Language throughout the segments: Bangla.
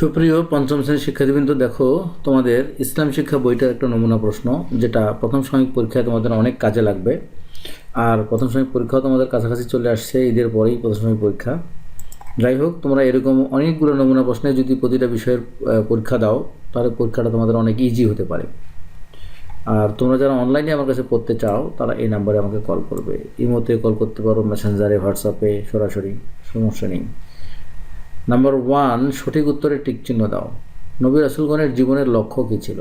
সুপ্রিয় পঞ্চম শ্রেণীর শিক্ষার্থীবৃন্দ, দেখো তোমাদের ইসলাম শিক্ষা বইটার একটা নমুনা প্রশ্ন, যেটা প্রথম সাময়িক পরীক্ষায় তোমাদের অনেক কাজে লাগবে। আর প্রথম সাময়িক পরীক্ষাও তোমাদের কাছাকাছি চলে আসছে, ঈদের পরেই প্রথম সাময়িক পরীক্ষা। যাই হোক, তোমরা এরকম অনেকগুলো নমুনা প্রশ্নে যদি প্রতিটা বিষয়ের পরীক্ষা দাও, তাহলে পরীক্ষাটা তোমাদের অনেক ইজি হতে পারে। আর তোমরা যারা অনলাইনে আমার কাছে পড়তে চাও, তারা এই নাম্বারে আমাকে কল করবে। ইমোতে কল করতে পারো, মেসেঞ্জারে, হোয়াটসঅ্যাপে, সরাসরি, সমস্যা নেই। নাম্বার 1, সঠিক উত্তরে টিক চিহ্ন দাও। নবী রাসূলগণের জীবনের লক্ষ্য কী ছিল?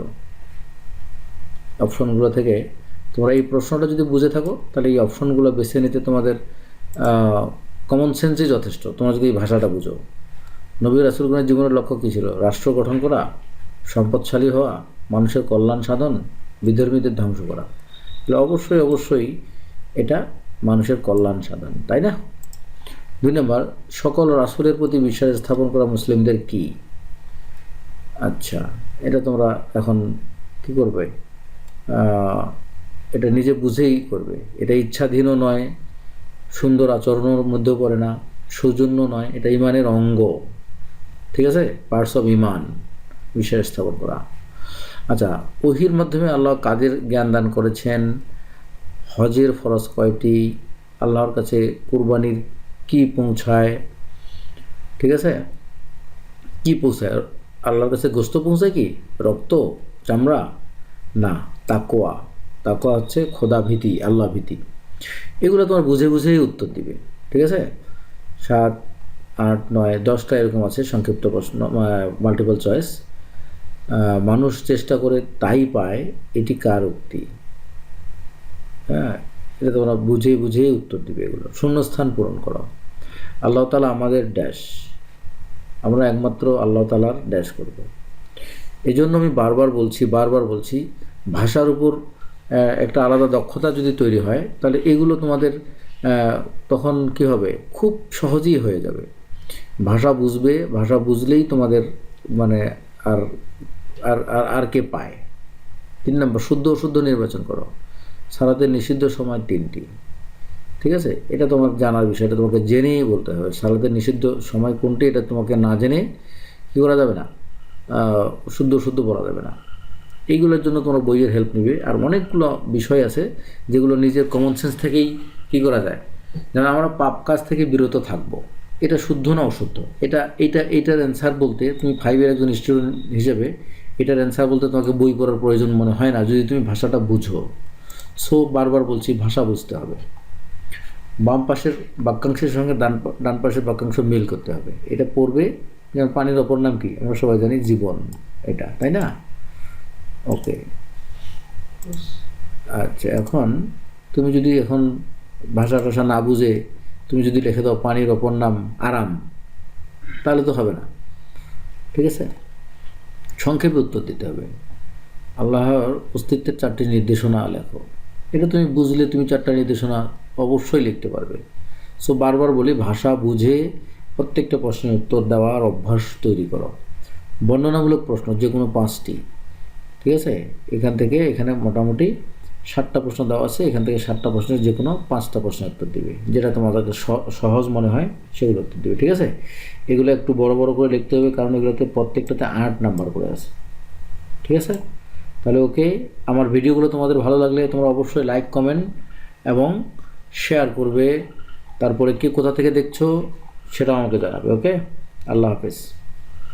অপশনগুলো থেকে তোমরা এই প্রশ্নটা যদি বুঝে থাকো, তাহলে এই অপশনগুলো বেছে নিতে তোমাদের কমন সেন্সই যথেষ্ট। তোমরা যদি এই ভাষাটা বুঝো, নবী রাসূলগণের জীবনের লক্ষ্য কী ছিল? রাষ্ট্র গঠন করা, সম্পদশালী হওয়া, মানুষের কল্যাণ সাধন, বিধর্মীদের ধ্বংস করা। তাহলে অবশ্যই অবশ্যই এটা মানুষের কল্যাণ সাধন, তাই না? 2 নম্বর, সকল রাসূলের প্রতি বিশ্বাস স্থাপন করা মুসলিমদের কি? আচ্ছা, এটা তোমরা এখন কি করবে? এটা নিজে বুঝেই করবে। এটা ইচ্ছাধীনও নয়, সুন্দর আচরণের মধ্যেও পড়ে না, সৌজন্য নয়, এটা ইমানের অঙ্গ। ঠিক আছে, পার্টস অফ ইমান, বিশ্বাস স্থাপন করা। আচ্ছা, ওহির মাধ্যমে আল্লাহ কাদের জ্ঞান দান করেছেন? হজের ফরজ কয়টি? আল্লাহর কাছে কুরবানির কি পৌঁছায়? ঠিক আছে, কি পৌঁছায়? আল্লাহর কাছে গোস্ত পৌঁছায় কি? রক্ত, চামড়া? না, তাকওয়া। তাকওয়া হচ্ছে খোদা ভীতি, আল্লাহ ভীতি। এগুলো তোমার বুঝে বুঝেই উত্তর দিবে। ঠিক আছে, 7, 8, 9, 10টা এরকম আছে সংক্ষিপ্ত প্রশ্ন, মাল্টিপল চয়েস। মানুষ চেষ্টা করে তাই পায়, এটি কার উক্তি? হ্যাঁ, এটা তোমরা বুঝে বুঝেই উত্তর দিবে। এগুলো শূন্যস্থান পূরণ করো। আল্লাহ তাআলা আমাদের ড্যাশ, আমরা একমাত্র আল্লাহ তাআলার ড্যাশ করব। এই জন্য আমি বারবার বলছি, ভাষার উপর একটা আলাদা দক্ষতা যদি তৈরি হয়, তাহলে এগুলো তোমাদের তখন কি হবে? খুব সহজেই হয়ে যাবে। ভাষা বুঝবে, ভাষা বুঝলেই তোমাদের মানে আর আর আর আর কে পায়। 3 নম্বর, শুদ্ধ অশুদ্ধ নির্বাচন করো। সালাতের নিষিদ্ধ সময় 3টি। ঠিক আছে, এটা তোমার জানার বিষয়, এটা তোমাকে জেনেই বলতে হবে। সালাতের নিষিদ্ধ সময় কোনটি, এটা তোমাকে না জেনে কী করা যাবে না, শুদ্ধ পড়া যাবে না। এইগুলোর জন্য তোমরা বইয়ের হেল্প নিবে। আর অনেকগুলো বিষয় আছে যেগুলো নিজের কমন সেন্স থেকেই কী করা যায়। যেমন আমরা পাপ কাজ থেকে বিরত থাকবো, এটা শুদ্ধ না অশুদ্ধ? এইটার অ্যান্সার বলতে, তুমি 5-এর একজন স্টুডেন্ট হিসেবে এটার অ্যান্সার বলতে তোমাকে বই পড়ার প্রয়োজন মনে হয় না, যদি তুমি ভাষাটা বুঝো। সো বারবার বলছি, ভাষা বুঝতে হবে। বাম পাশের বাক্যাংশের সঙ্গে ডান পাশের বাক্যাংশ মিল করতে হবে। এটা পড়বে। যেমন পানির অপর নাম কি? আমরা সবাই জানি জীবন, এটা, তাই না? ওকে, আচ্ছা, এখন তুমি যদি এখন ভাষা টাষা না বুঝে তুমি যদি লিখে দাও পানির অপর নাম আরাম, তাহলে তো হবে না। ঠিক আছে, সংক্ষেপে উত্তর দিতে হবে। আল্লাহর অস্তিত্বের 4টি নির্দেশনা লেখো। এটা তুমি বুঝলে তুমি 4টা নির্দেশনা অবশ্যই লিখতে পারবে। সো বারবার বলি, ভাষা বুঝে প্রত্যেকটা প্রশ্নের উত্তর দেওয়ার অভ্যাস তৈরি করো। বর্ণনামূলক প্রশ্ন যে কোনো 5টি। ঠিক আছে, এখান থেকে এখানে মোটামুটি 7টা প্রশ্ন দেওয়া আছে। এখান থেকে 7টা প্রশ্নের যে কোনো 5টা প্রশ্নের উত্তর দিবে, যেটা তোমাদেরকে সহজ মনে হয় সেগুলো উত্তর দিবে। ঠিক আছে, এগুলো একটু বড় বড় করে লিখতে হবে, কারণ এগুলোতে প্রত্যেকটাতে 8 নাম্বার করে আছে। ঠিক আছে, তাহলে ওকে। আমার ভিডিওগুলো তোমাদের ভালো লাগলে তোমরা অবশ্যই লাইক, কমেন্ট এবং শেয়ার করবে। তারপরে কে কোথা থেকে দেখছো সেটাও আমাকে জানাবে। ওকে, আল্লাহ হাফেজ।